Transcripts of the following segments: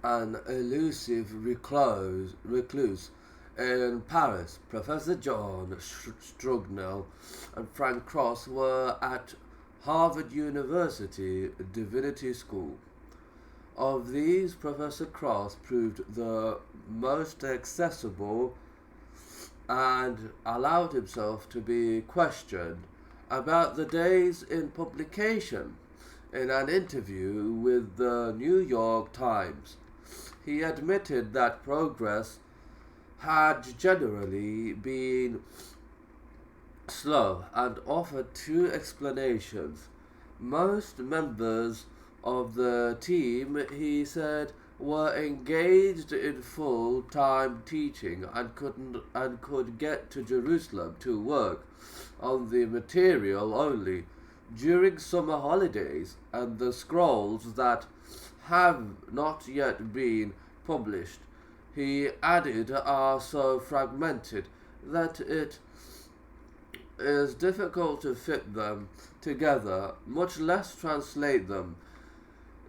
an elusive recluse in Paris. Professor John Strugnell and Frank Cross were at Harvard University Divinity School. Of these, Professor Cross proved the most accessible and allowed himself to be questioned about the days in publication. In an interview with the New York Times, he admitted that progress had generally been slow and offered two explanations. Most members of the team, he said, were engaged in full-time teaching and could get to Jerusalem to work on the material only during summer holidays, and the scrolls that have not yet been published, he added, are so fragmented that it is difficult to fit them together, much less translate them.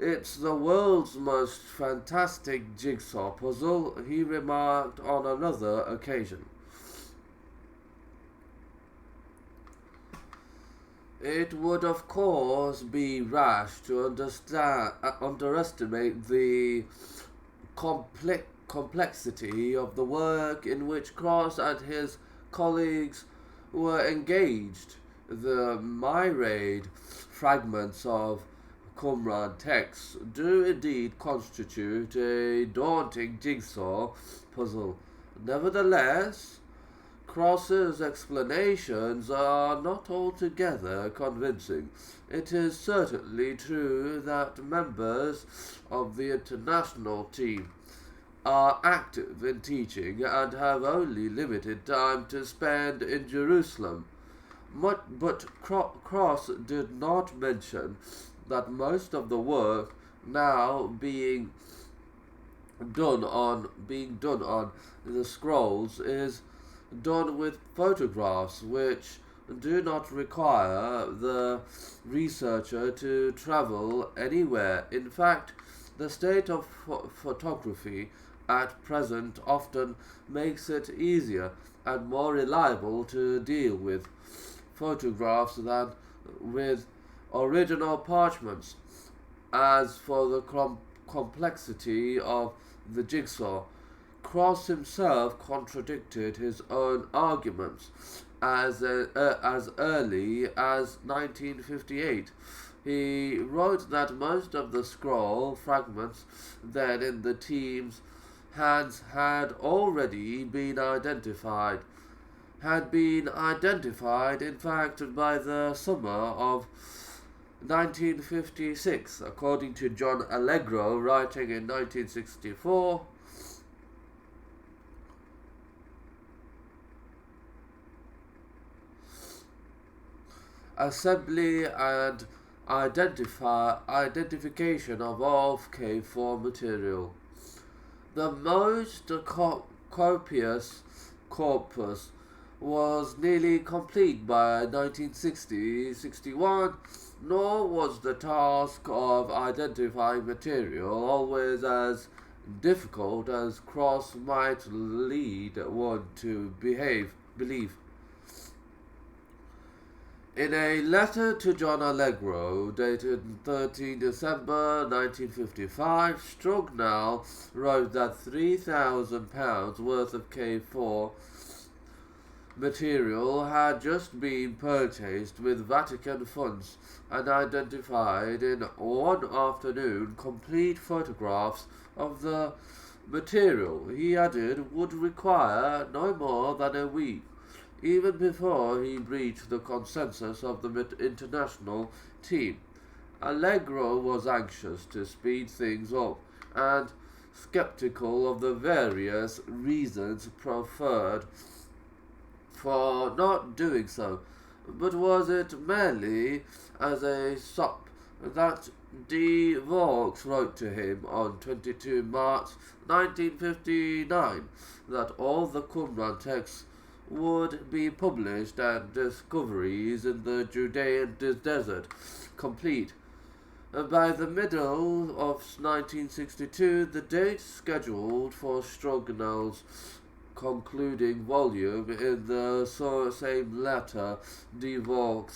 It's the world's most fantastic jigsaw puzzle, he remarked on another occasion. It would, of course, be rash to underestimate the complexity of the work in which Cross and his colleagues were engaged. The myriad fragments of Qumran texts do indeed constitute a daunting jigsaw puzzle. Nevertheless, Cross's explanations are not altogether convincing. It is certainly true that members of the international team are active in teaching and have only limited time to spend in Jerusalem. But Cross did not mention that most of the work now being done on the scrolls is done with photographs which do not require the researcher to travel anywhere. In fact, the state of photography at present often makes it easier and more reliable to deal with photographs than with original parchments. As for the complexity of the jigsaw, Cross himself contradicted his own arguments as early as 1958. He wrote that most of the scroll fragments then in the team's hands had already been identified. In fact, by the summer of 1956, according to John Allegro, writing in 1964. Assembly and identification of all K4 material. The most copious corpus was nearly complete by 1960-61, nor was the task of identifying material always as difficult as Cross might lead one to believe. In a letter to John Allegro, dated 13 December 1955, Strugnell wrote that £3,000 worth of K4 material had just been purchased with Vatican funds and identified in one afternoon complete photographs of the material, he added, would require no more than a week, even before he reached the consensus of the international team. Allegro was anxious to speed things up and skeptical of the various reasons proffered for not doing so. But was it merely as a sop that De Vaux wrote to him on 22 March 1959 that all the Qumran texts would be published and discoveries in the Judean desert complete? By the middle of 1962, the date scheduled for Stroganow's concluding volume in the same letter, DeVolk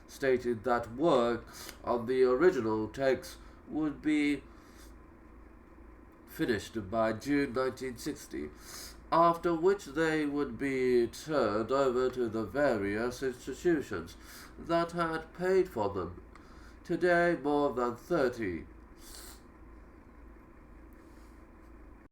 stated that work on the original text would be finished by June 1960, after which they would be turned over to the various institutions that had paid for them. Today, more than 30